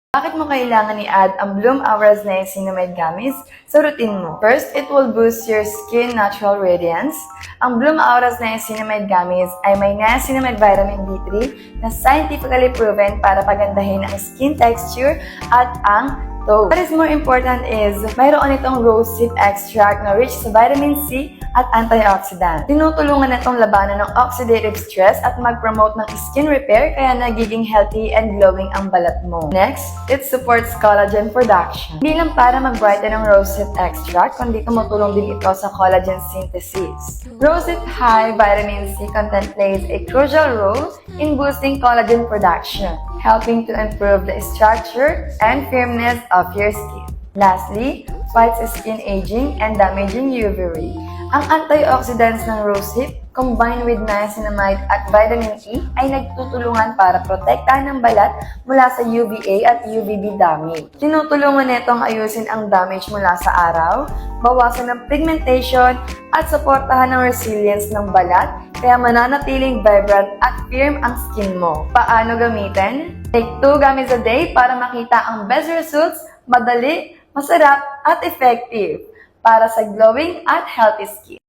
Bakit mo kailangan i-add ang Bloom Aura's Niacinamide Gummies sa routine mo? First, it will boost your skin natural radiance. Ang Bloom Aura's Niacinamide Gummies ay may niacinamide vitamin B3 na scientifically proven para pagandahin ang skin texture at ang tone. What is more important is, mayroon itong rosehip extract na rich sa vitamin C at antioxidant. Tinutulungan itong labanan ng oxidative stress at mag-promote ng skin repair kaya nagiging healthy and glowing ang balat mo. Next, it supports collagen production. Hindi lang para mag-brighten ng rosehip extract, kundi tumutulong din ito sa collagen synthesis. Rosehip high vitamin C content plays a crucial role in boosting collagen production, helping to improve the structure and firmness of your skin. Lastly, fights skin aging and damaging UV ray. Ang antioxidants ng rosehip, combined with niacinamide at vitamin E, ay nagtutulungan para protektahan ng balat mula sa UVA at UVB damage. Tinutulungan nitong ayusin ang damage mula sa araw, bawasan ng pigmentation, at suportahan ang resilience ng balat, kaya mananatiling vibrant at firm ang skin mo. Paano gamitin? Take 2 gummies a day para makita ang best results, madali, masarap, at effective para sa glowing at healthy skin.